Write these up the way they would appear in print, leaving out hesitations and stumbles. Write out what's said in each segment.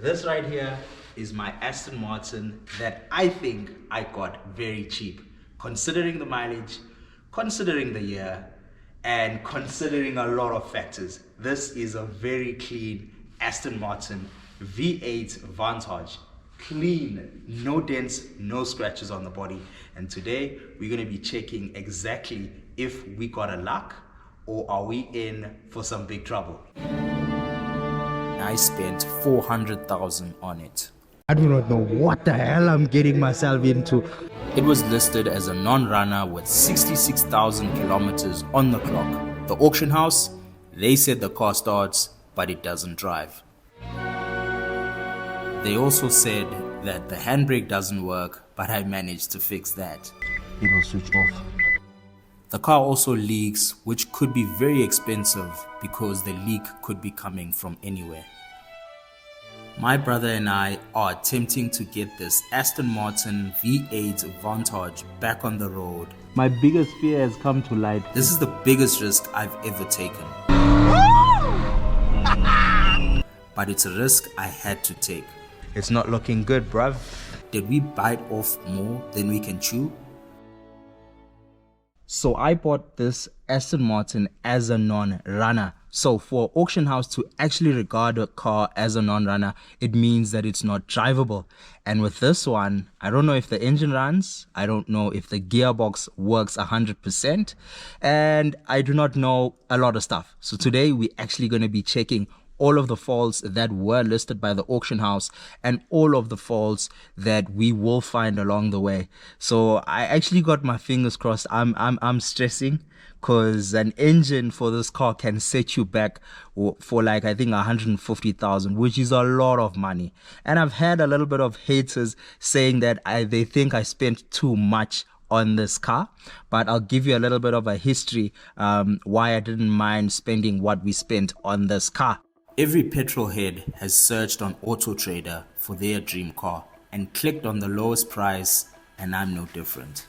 This right here is my Aston Martin that I think I got very cheap, considering the mileage, considering the year, and considering a lot of factors. This is a very clean Aston Martin V8 Vantage. Clean, no dents, no scratches on the body. And today we're going to be checking exactly if we got a luck or are we in for some big trouble. I spent 400,000 on it. I do not know what the hell I'm getting myself into. It was listed as a non-runner with 66,000 kilometers on the clock. The auction house, they said the car starts, but it doesn't drive. They also said that the handbrake doesn't work, but I managed to fix that. It will switch off. The car also leaks, which could be very expensive because the leak could be coming from anywhere. My brother and I are attempting to get this Aston Martin V8 Vantage back on the road. My biggest fear has come to light. This is the biggest risk I've ever taken. But it's a risk I had to take. It's not looking good, bruv. Did we bite off more than we can chew? So I bought this Aston Martin as a non-runner. So for auction house to actually regard a car as a non-runner, it means that it's not drivable. And with this one, I don't know if the engine runs, I don't know if the gearbox works 100%, and I do not know a lot of stuff. So today we're actually going to be checking all of the faults that were listed by the auction house and all of the faults that we will find along the way. So I actually got my fingers crossed. I'm stressing because an engine for this car can set you back for like I think 150,000, which is a lot of money. And I've had a little bit of haters saying that they think I spent too much on this car, but I'll give you a little bit of a history why I didn't mind spending what we spent on this car. Every petrol head has searched on Auto Trader for their dream car and clicked on the lowest price, and I'm no different.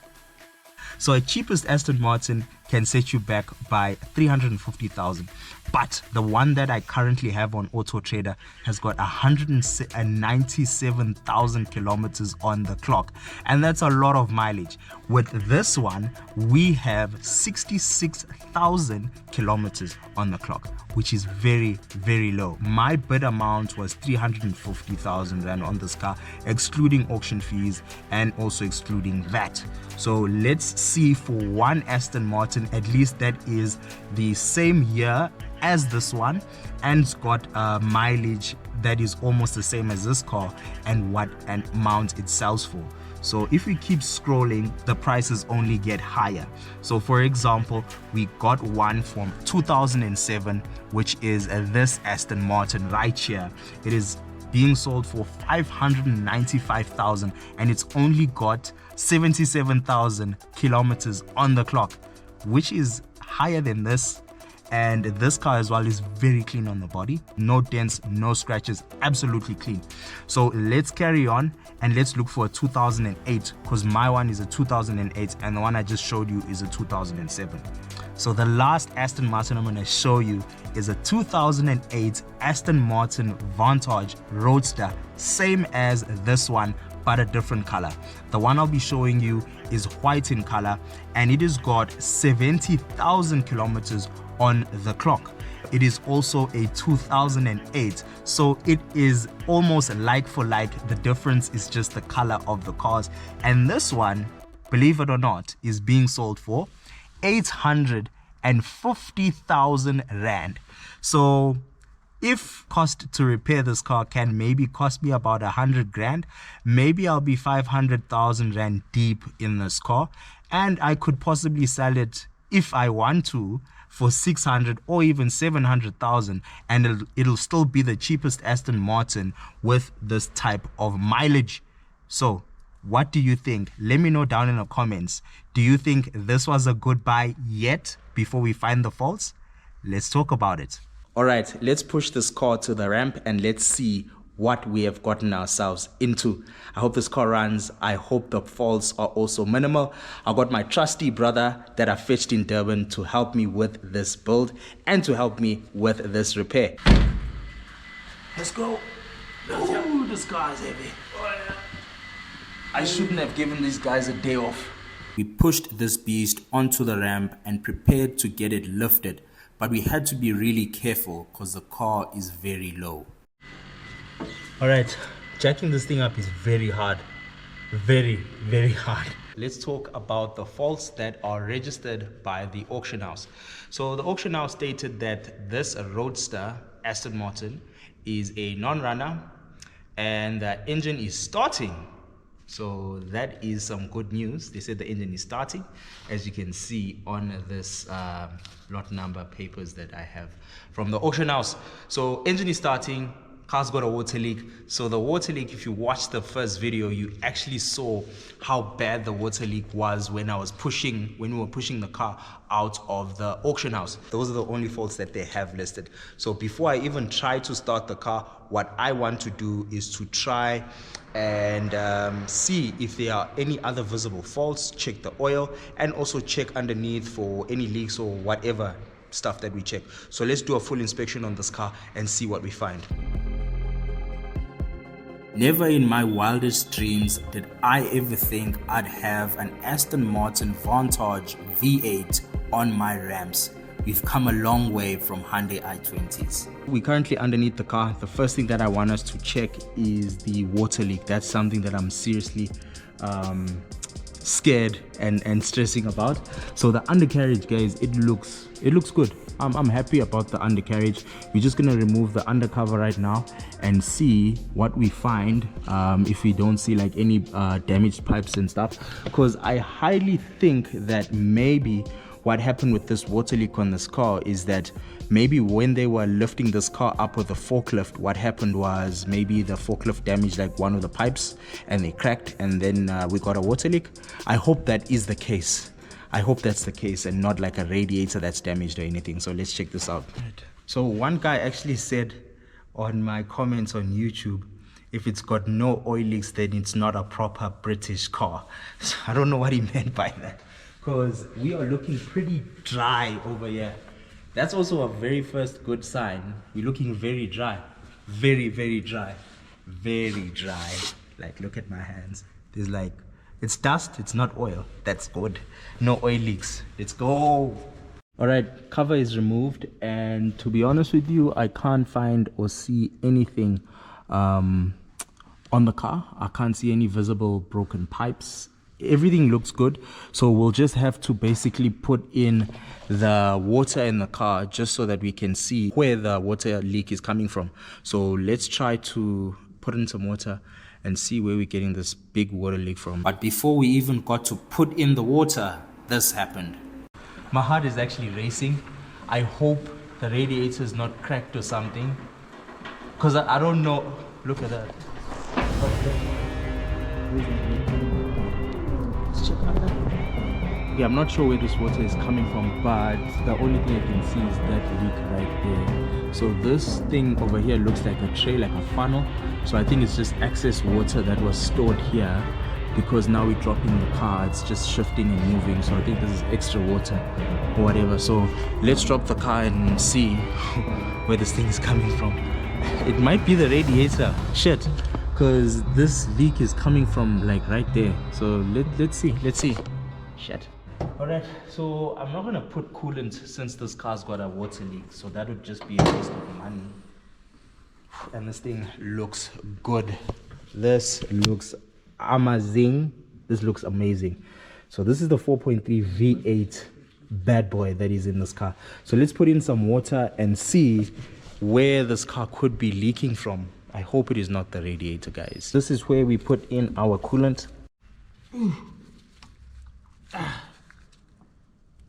So a cheapest Aston Martin can set you back by 350,000, but the one that I currently have on Auto Trader has got 197,000 kilometers on the clock, and that's a lot of mileage. With this one, we have 66,000 kilometers on the clock, which is very, very low. My bid amount was 350,000 Rand on this car, excluding auction fees and also excluding VAT. So let's see for one Aston Martin, at least that is the same year as this one and it's got mileage that is almost the same as this car and what an amount it sells for. So if we keep scrolling, the prices only get higher. So for example, we got one from 2007, which is this Aston Martin right here. It is being sold for 595,000 and it's only got 77,000 kilometers on the clock, which is higher than this. And this car as well is very clean on the body, no dents, no scratches, absolutely clean. So let's carry on and let's look for a 2008, because my one is a 2008 and the one I just showed you is a 2007. So the last Aston Martin I'm going to show you is a 2008 Aston Martin Vantage Roadster, same as this one but a different color. The one I'll be showing you is white in color and it has got 70,000 kilometers on the clock. It is also a 2008, so it is almost like for like. The difference is just the color of the cars, and this one, believe it or not, is being sold for 850,000 Rand. So if cost to repair this car can maybe cost me about 100 grand, maybe I'll be 500,000 Rand deep in this car, and I could possibly sell it if I want to for 600 or even 700,000, and it'll still be the cheapest Aston Martin with this type of mileage. So what do you think? Let me know down in the comments. Do you think this was a good buy yet before we find the faults? Let's talk about it. All right, let's push this car to the ramp and let's see what we have gotten ourselves into. I hope this car runs. I hope the faults are also minimal. I got my trusty brother that I fetched in Durban to help me with this build and to help me with this repair. Let's go. this car is heavy. I shouldn't have given these guys a day off. We pushed this beast onto the ramp and prepared to get it lifted, but we had to be really careful because the car is very low. Alright, jacking this thing up is very hard. Very, very hard. Let's talk about the faults that are registered by the auction house. So the auction house stated that this Roadster Aston Martin is a non-runner and the engine is starting. So that is some good news. They said the engine is starting, as you can see on this lot number papers that I have from the auction house. So engine is starting, car's got a water leak. So the water leak, if you watched the first video, you actually saw how bad the water leak was when we were pushing the car out of the auction house. Those are the only faults that they have listed. So before I even try to start the car, what I want to do is to try and see if there are any other visible faults, check the oil, and also check underneath for any leaks or whatever stuff that we check. So let's do a full inspection on this car and see what we find. Never in my wildest dreams did I ever think I'd have an Aston Martin Vantage V8 on my ramps. We've come a long way from Hyundai i20s. We're currently underneath the car. The first thing that I want us to check is the water leak. That's something that I'm seriously scared and stressing about. So the undercarriage, guys, it looks good. I'm happy about the undercarriage. We're just gonna remove the undercover right now and see what we find, if we don't see like any damaged pipes and stuff, because I highly think that maybe what happened with this water leak on this car is that maybe when they were lifting this car up with the forklift, what happened was maybe the forklift damaged like one of the pipes and they cracked, and then we got a water leak. I hope that is the case. I hope that's the case and not like a radiator that's damaged or anything. So let's check this out. So one guy actually said on my comments on YouTube, if it's got no oil leaks, then it's not a proper British car. So I don't know what he meant by that, because we are looking pretty dry over here. That's also a very first good sign. We're looking very dry. Very, very dry. Very dry. Like, look at my hands. There's like, it's dust, it's not oil. That's good. No oil leaks. Let's go. All right, cover is removed, and to be honest with you, I can't find or see anything on the car. I can't see any visible broken pipes. Everything looks good, so we'll just have to basically put in the water in the car just so that we can see where the water leak is coming from. So let's try to put in some water and see where we're getting this big water leak from. But before we even got to put in the water, this happened. My heart is actually racing. I hope the radiator is not cracked or something, because I don't know. Look at that. Yeah, I'm not sure where this water is coming from, but the only thing I can see is that leak right there. So this thing over here looks like a tray, like a funnel. So I think it's just excess water that was stored here, because now we're dropping the car, it's just shifting and moving. So I think this is extra water or whatever. So let's drop the car and see where this thing is coming from. It might be the radiator. Shit. Because this leak is coming from like right there. So let's see. Shit. Alright, so I'm not gonna put coolant since this car's got a water leak, so that would just be a waste of money. And this thing looks good. This looks amazing. This looks amazing. So this is the 4.3 V8 bad boy that is in this car. So let's put in some water and see where this car could be leaking from. I hope it is not the radiator, guys. This is where we put in our coolant.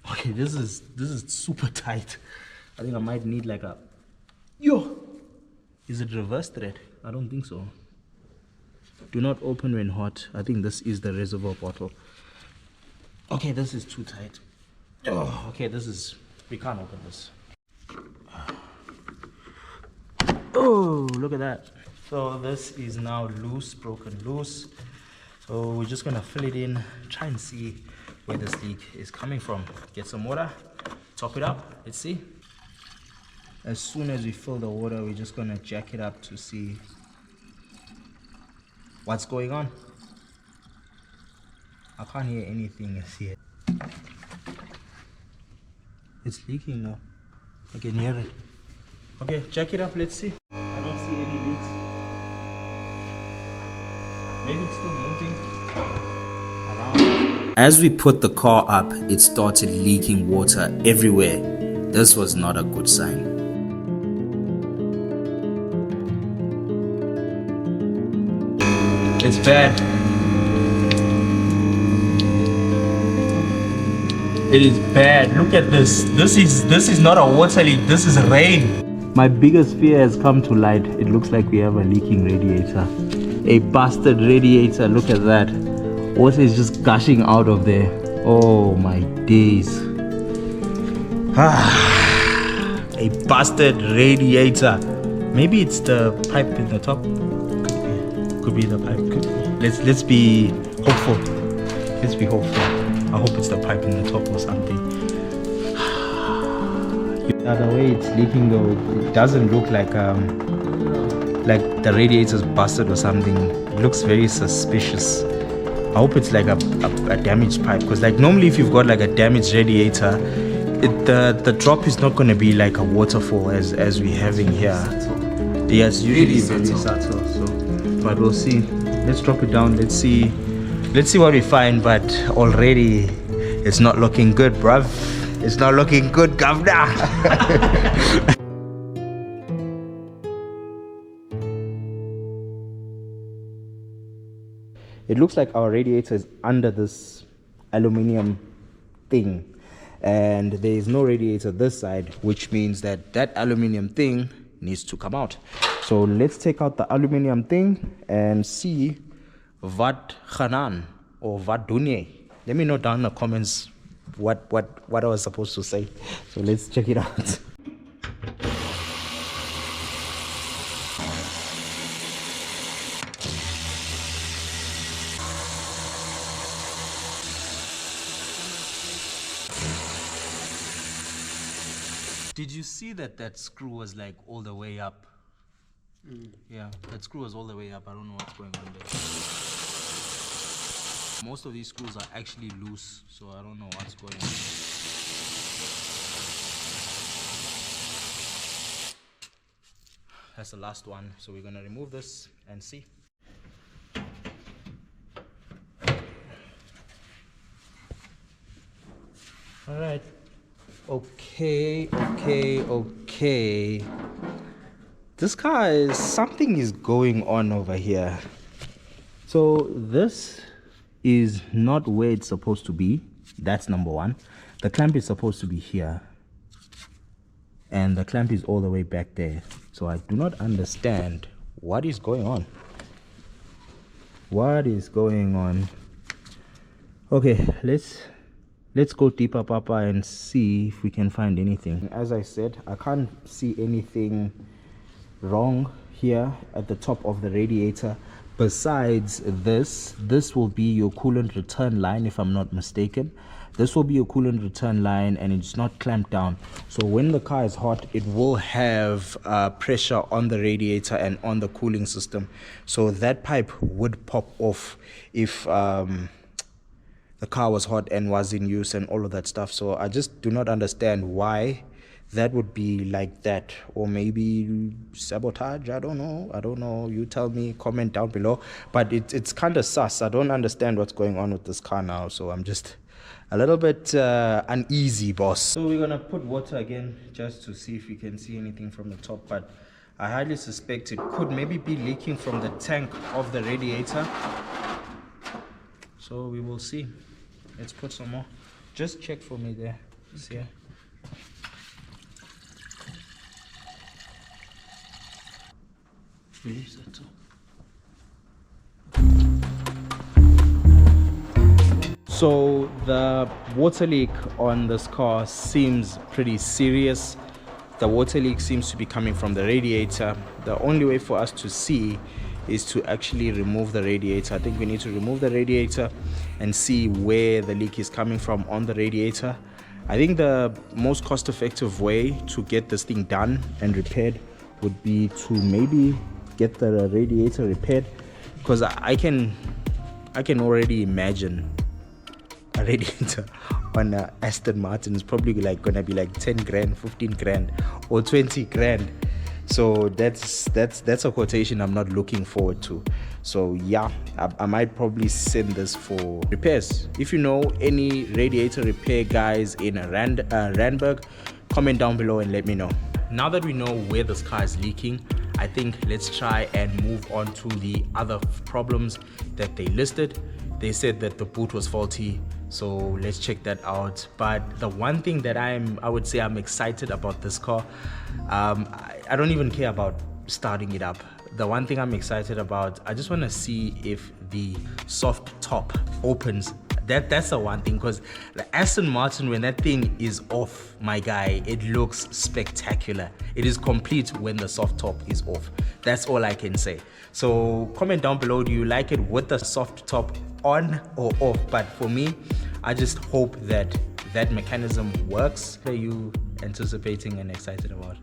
Okay, this is super tight. I think I might need like a... Yo! Is it reverse thread? I don't think so. Do not open when hot. I think this is the reservoir bottle. Okay, this is too tight. Oh, okay, we can't open this. Oh, look at that. So this is now loose, broken loose. So we're just gonna fill it in, try and see where this leak is coming from. Get some water, top it up, let's see. As soon as we fill the water, we're just gonna jack it up to see What's going on? I can't hear anything here. It's leaking now. I can hear it. Okay, check it up, let's see. I don't see any leaks. Maybe it's still moving around. As we put the car up, it started leaking water everywhere. This was not a good sign. It's bad. It is bad. Look at this. This is not a water leak. This is rain. My biggest fear has come to light. It looks like we have a leaking radiator. A busted radiator. Look at that. Water is just gushing out of there. Oh my days. A busted radiator. Maybe it's the pipe in the top. Could be the pipe. Let's be hopeful. Let's be hopeful. I hope it's the pipe in the top or something. The way it's leaking though, it doesn't look like the radiator's busted or something. It looks very suspicious. I hope it's like a damaged pipe, because like normally if you've got like a damaged radiator, the drop is not going to be like a waterfall as we're having here. Yes, usually very subtle. So, but we'll see. Let's drop it down. Let's see what we find. But already it's not looking good, bruv. It's not looking good, governor. It looks like our radiator is under this aluminium thing, and there is no radiator this side, which means that aluminium thing needs to come out. So let's take out the aluminium thing and see what khanan or what dunye. Let me know down in the comments what I was supposed to say. So let's check it out. Did you see that screw was like all the way up? Yeah, that screw was all the way up. I don't know what's going on there. Most of these screws are actually loose, so I don't know what's going on. That's the last one, so we're gonna remove this and see. All right. Okay. This car is, something is going on over here. So this is not where it's supposed to be. That's number one. The clamp is supposed to be here, and the clamp is all the way back there. So I do not understand what is going on. What is going on? Okay, let's go deeper, Papa, and see if we can find anything. As I said, I can't see anything wrong here at the top of the radiator. Besides this will be your coolant return line, if I'm not mistaken. This will be your coolant return line, and it's not clamped down. So when the car is hot, it will have pressure on the radiator and on the cooling system. So that pipe would pop off if the car was hot and was in use and all of that stuff. So I just do not understand why that would be like that, or maybe sabotage. I don't know. You tell me, comment down below. But it's kind of sus. I don't understand what's going on with this car now, so I'm just a little bit uneasy, boss. So we're gonna put water again just to see if we can see anything from the top, but I highly suspect it could maybe be leaking from the tank of the radiator. So we will see. Let's put some more. Just check for me there. See. Release that too. So the water leak on this car seems pretty serious. The water leak seems to be coming from the radiator. The only way for us to see is to actually remove the radiator. I think we need to remove the radiator and see where the leak is coming from on the radiator. I think the most cost-effective way to get this thing done and repaired would be to maybe get the radiator repaired because I can already imagine a radiator on a Aston Martin is probably like gonna be like 10 grand, 15 grand, or 20 grand. So that's a quotation I'm not looking forward to. So yeah, I might probably send this for repairs. If you know any radiator repair guys in Randburg, comment down below and let me know. Now that we know where this car is leaking, I think let's try and move on to the other problems that they listed. They said that the boot was faulty, so let's check that out. But the one thing that I would say I'm excited about this car, I don't even care about starting it up. The one thing I'm excited about, I just want to see if the soft top opens. That's the one thing, because the Aston Martin, when that thing is off, my guy, it looks spectacular. It is complete when the soft top is off. That's all I can say. So comment down below, do you like it with the soft top on or off? But for me, I just hope that that mechanism works. What are you anticipating and excited about?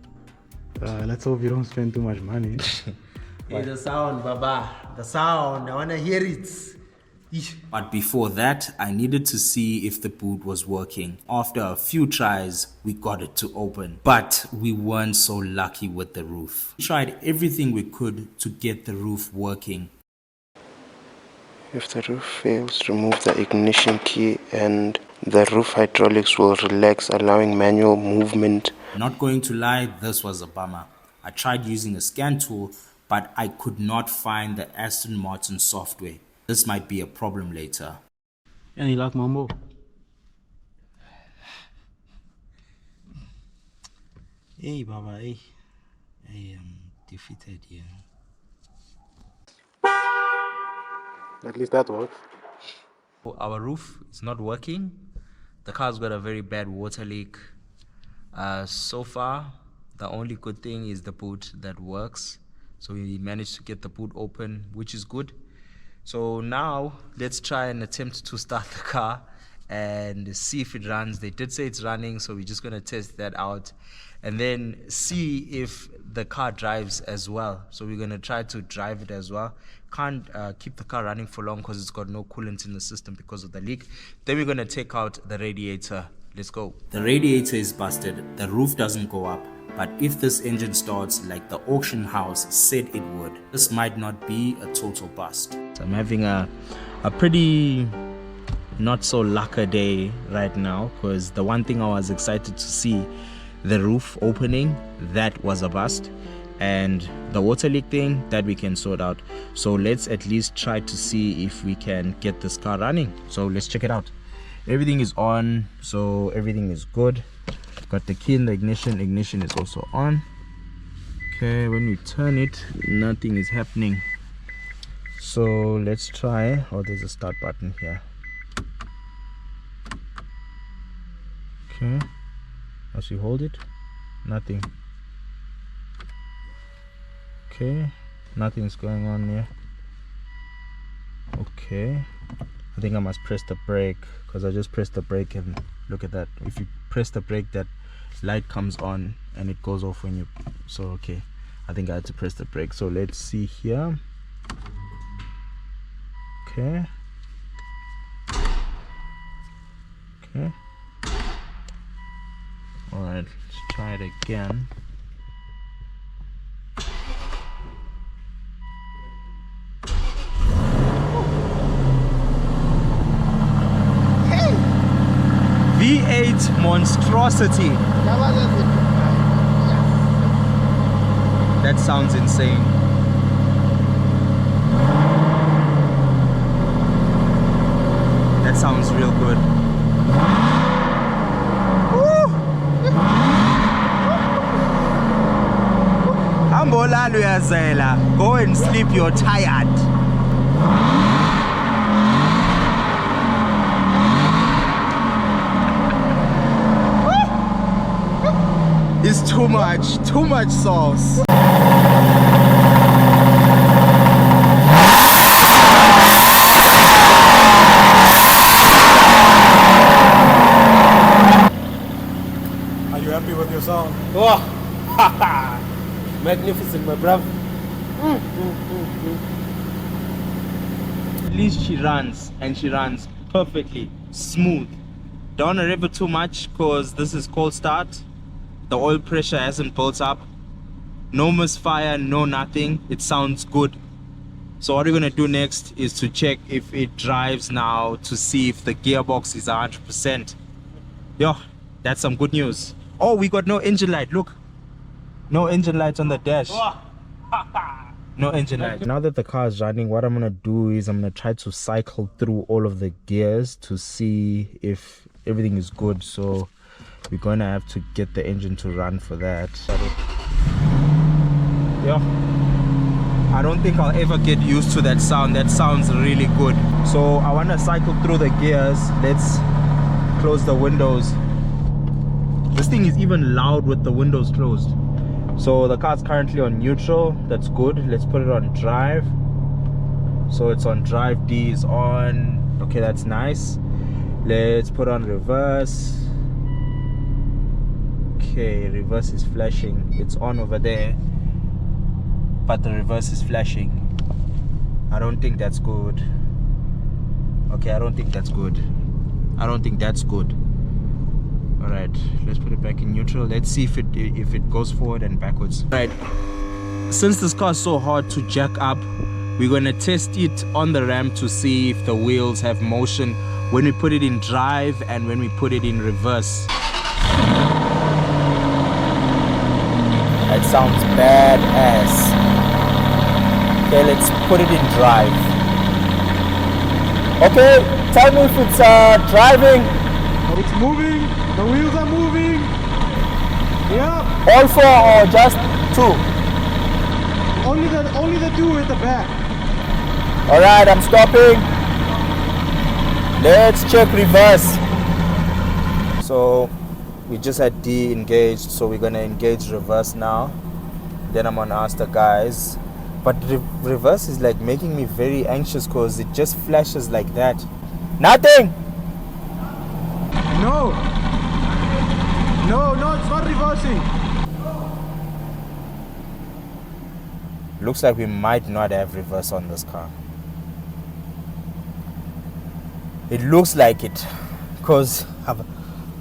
Let's hope you don't spend too much money. Hey, the sound, Baba. The sound. I want to hear it. But before that, I needed to see if the boot was working. After a few tries, we got it to open. But we weren't so lucky with the roof. We tried everything we could to get the roof working. If the roof fails, remove the ignition key and the roof hydraulics will relax, allowing manual movement. Not going to lie, this was a bummer. I tried using a scan tool, but I could not find the Aston Martin software. This might be a problem later. Any luck, Mambo? Hey, Baba. Hey. I am defeated here. At least that works. Our roof is not working. The car's got a very bad water leak. So far, the only good thing is the boot that works. So we managed to get the boot open, which is good. So now let's try and attempt to start the car and see if it runs. They did say it's running, so we're just going to test that out and then see if the car drives as well. So we're going to try to drive it as well. Can't keep the car running for long because it's got no coolant in the system because of the leak. Then we're going to take out the radiator. Let's go. The radiator is busted, the roof doesn't go up. But if this engine starts like the auction house said it would, this might not be a total bust. So I'm having a pretty not so lucky day right now, because the one thing I was excited to see, the roof opening, that was a bust, and the water leak thing that we can sort out. So let's at least try to see if we can get this car running. So let's check it out. Everything is on, so everything is good. Got the key in the ignition is also on. Okay, when we turn it, nothing is happening. So let's try. Oh, there's a start button here. Okay, as you hold it, nothing. Okay, nothing's going on here. Okay, I think I must press the brake, because I just pressed the brake and look at that. If you press the brake, that light comes on and it goes off when you, so okay, I think I had to press the brake. So let's see here. Okay, all right, let's try it again. V8 monstrosity. That sounds insane. That sounds real good. Ambola luyazela. Go and sleep, you're tired. It's too much sauce. Are you happy with your sound? Oh, magnificent, my brother. least she runs, and she runs perfectly smooth. Don't want to rev it too much because this is cold start. The oil pressure hasn't built up. No misfire, no nothing. It sounds good. So what we're gonna do next is to check if it drives now, to see if the gearbox is 100%. Yo, that's some good news. Oh, we got no engine light. Look, no engine lights on the dash. No engine light. Now that the car is running, what I'm gonna do is I'm gonna try to cycle through all of the gears to see if everything is good. So we're gonna have to get the engine to run for that. Yeah, I don't think I'll ever get used to that sound. That sounds really good. So I want to cycle through the gears. Let's close the windows. This thing is even loud with the windows closed. So the car's currently on neutral. That's good. Let's put it on drive. So it's on drive. D is on. Okay, that's nice. Let's put on reverse. Okay, reverse is flashing. It's on over there, but the reverse is flashing. I don't think that's good. Okay, I don't think that's good. I don't think that's good. All right, let's put it back in neutral. Let's see if it goes forward and backwards. All right, since this car is so hard to jack up, we're gonna test it on the ramp to see if the wheels have motion when we put it in drive and when we put it in reverse. That sounds badass. Okay, let's put it in drive. Okay, tell me if it's driving. It's moving. The wheels are moving. Yeah. All four or just two? Only the two at the back. All right, I'm stopping. Let's check reverse. So we just had D engaged, so we're gonna engage reverse now. Then I'm gonna ask the guys. But reverse is like making me very anxious because it just flashes like that. Nothing. No, it's not reversing. Looks like we might not have reverse on this car. It looks like it, because I've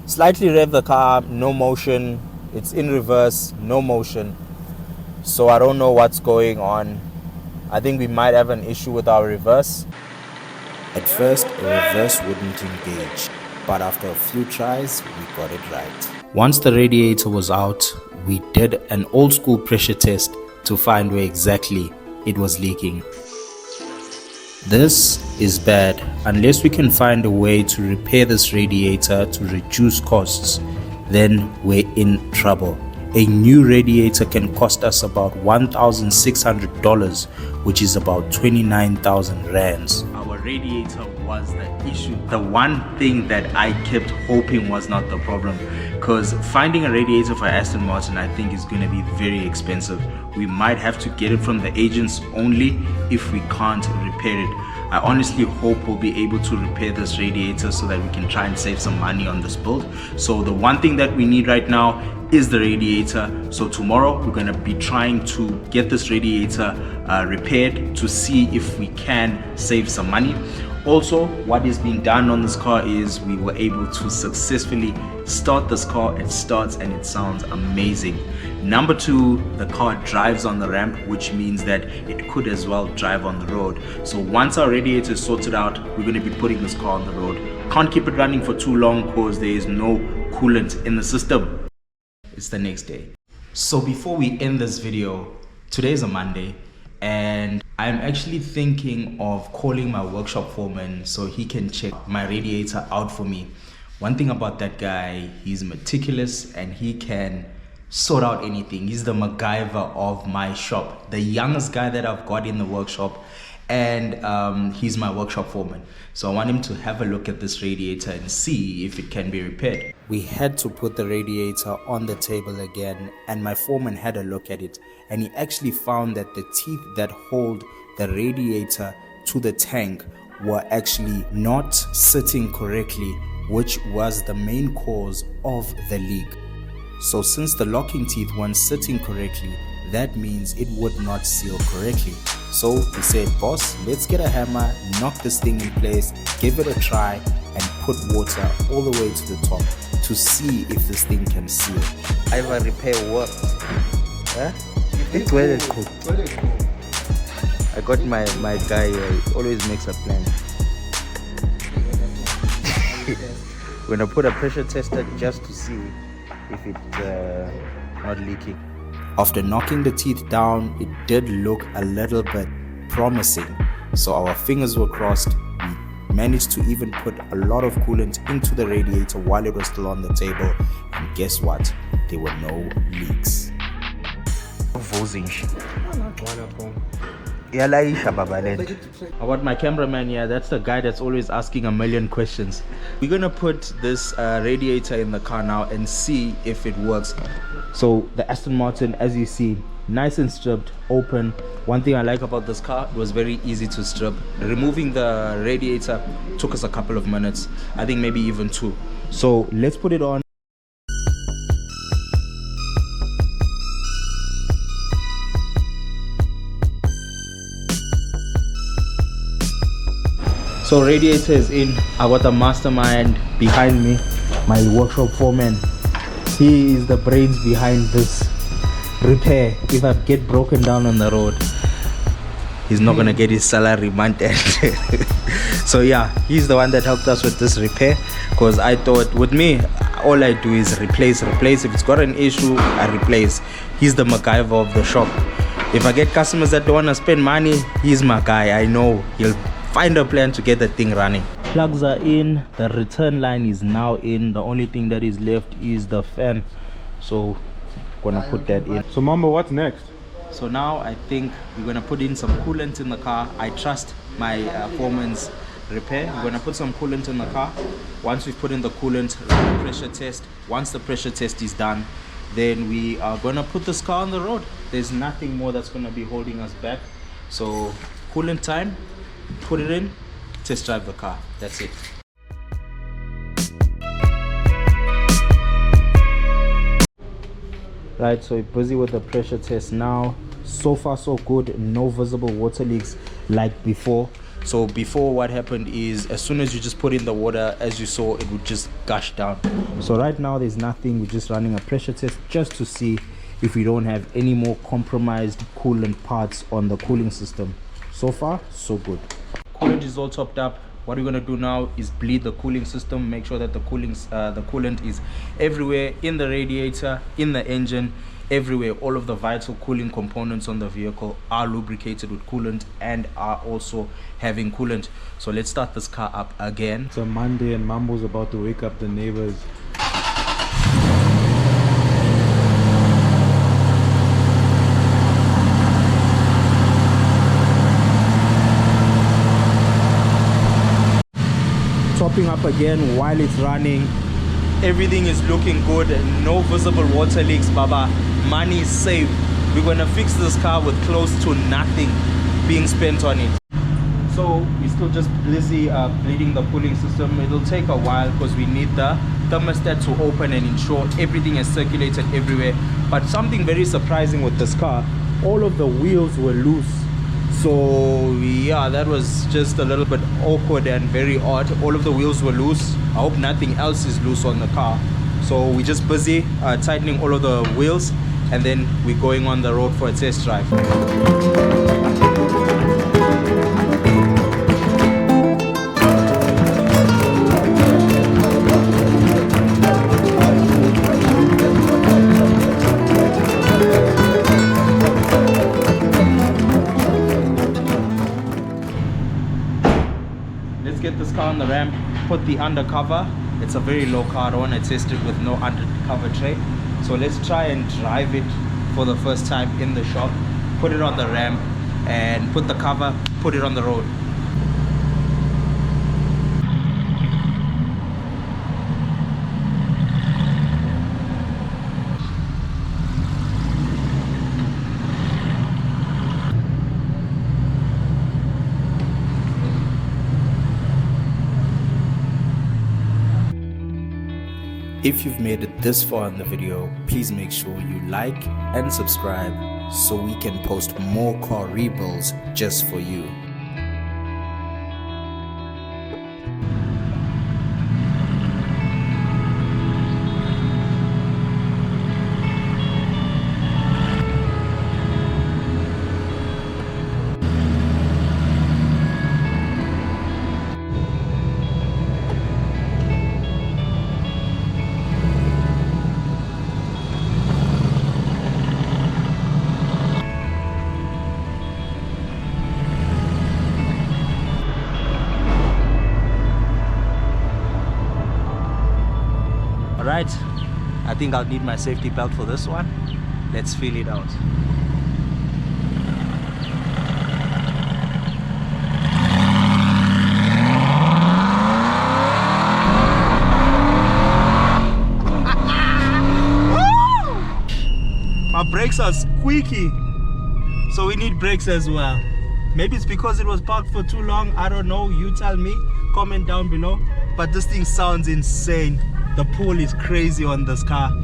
slightly revved the car, no motion. It's in reverse, no motion. So I don't know what's going on. I think we might have an issue with our reverse. At first, the reverse wouldn't engage, but after a few tries, we got it right. Once the radiator was out, we did an old school pressure test to find where exactly it was leaking. This is bad. Unless we can find a way to repair this radiator to reduce costs, then we're in trouble. A new radiator can cost us about $1,600, which is about 29,000 rands. Our radiator was the issue. The one thing that I kept hoping was not the problem, because finding a radiator for Aston Martin I think is going to be very expensive. We might have to get it from the agents only if we can't repair it. I honestly hope we'll be able to repair this radiator so that we can try and save some money on this build. So the one thing that we need right now is the radiator. So tomorrow we're going to be trying to get this radiator repaired to see if we can save some money. Also, what is being done on this car is we were able to successfully start this car. It starts and it sounds amazing. Number two, the car drives on the ramp, which means that it could as well drive on the road. So once our radiator is sorted out, we're going to be putting this car on the road. Can't keep it running for too long because there is no coolant in the system. It's the next day. So before we end this video, today is a Monday, and I'm actually thinking of calling my workshop foreman so he can check my radiator out for me. One thing about that guy, he's meticulous and he can sort out anything. He's the MacGyver of my shop, the youngest guy that I've got in the workshop, and he's my workshop foreman. So I want him to have a look at this radiator and see if it can be repaired. We had to put the radiator on the table again, and my foreman had a look at it, and he actually found that the teeth that hold the radiator to the tank were actually not sitting correctly, which was the main cause of the leak. So since the locking teeth weren't sitting correctly, that means it would not seal correctly. So he said, boss, let's get a hammer, knock this thing in place, give it a try, and put water all the way to the top to see if this thing can seal. Either repair worked. Huh? It's very cool. I got my guy he always makes a plan. We're gonna put a pressure tester just to see if it's not leaking. After knocking the teeth down, it did look a little bit promising. So our fingers were crossed. We managed to even put a lot of coolant into the radiator while it was still on the table. And guess what? There were no leaks. About my cameraman here, that's the guy that's always asking a million questions. We're gonna put this radiator in the car now and see if it works. So the Aston Martin, as you see, nice and stripped, open. One thing I like about this car, it was very easy to strip. Removing the radiator took us a couple of minutes, I think maybe even 2. So let's put it on. So radiator is in. I got the mastermind behind me, my workshop foreman. He is the brains behind this repair. If I get broken down on the road, he's not gonna get his salary month end. So yeah, he's the one that helped us with this repair, because I thought with me all I do is replace. If it's got an issue, I replace. He's the MacGyver of the shop. If I get customers that don't want to spend money, he's my guy. I know he'll find a plan to get the thing running. Plugs are in, the return line is now in. The only thing that is left is the fan, so gonna put that in. So Mamba, what's next? So now I think we're gonna put in some coolant in the car. I trust my foreman's repair. We're gonna put some coolant in the car. Once we've put in the coolant, run a pressure test. Once the pressure test is done, then we are gonna put this car on the road. There's nothing more that's gonna be holding us back. So coolant time, put it in, test drive the car. That's it. Right, so we're busy with the pressure test now. So far so good, no visible water leaks like before. So before, what happened is as soon as you just put in the water, as you saw, it would just gush down. So right now there's nothing. We're just running a pressure test just to see if we don't have any more compromised coolant parts on the cooling system. So far so good. Coolant is all topped up. What we're going to do now is bleed the cooling system, make sure that the coolant is everywhere, in the radiator, in the engine, everywhere. All of the vital cooling components on the vehicle are lubricated with coolant and are also having coolant. So let's start this car up again. It's a Monday and Mambo's about to wake up the neighbors. Topping up again while it's running. Everything is looking good, no visible water leaks. Baba, money is saved. We're gonna fix this car with close to nothing being spent on it. So we're still just busy bleeding the cooling system. It'll take a while because we need the thermostat to open and ensure everything is circulated everywhere. But something very surprising with this car, all of the wheels were loose. So yeah, that was just a little bit awkward and very odd. All of the wheels were loose. I hope nothing else is loose on the car. So we're just busy tightening all of the wheels, and then we're going on the road for a test drive. Get this car on the ramp, put the undercover. It's a very low car. I don't want to test it with no undercover tray. So let's try and drive it for the first time in the shop. Put it on the ramp and put the cover, put it on the road. If you've made it this far in the video, please make sure you like and subscribe so we can post more car rebuilds just for you. Alright, I think I'll need my safety belt for this one. Let's feel it out. My brakes are squeaky, so we need brakes as well. Maybe it's because it was parked for too long, I don't know, you tell me, comment down below. But this thing sounds insane. The pull is crazy on this car. Ooh,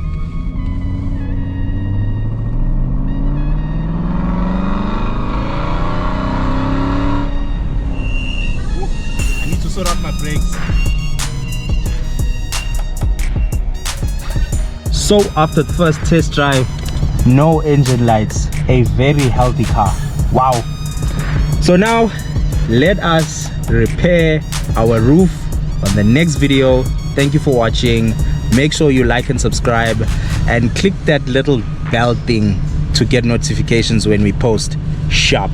I need to sort out my brakes. So after the first test drive, no engine lights, a very healthy car. Wow. So now let us repair our roof on the next video. Thank you for watching. Make sure you like and subscribe and click that little bell thing to get notifications when we post. Sharp.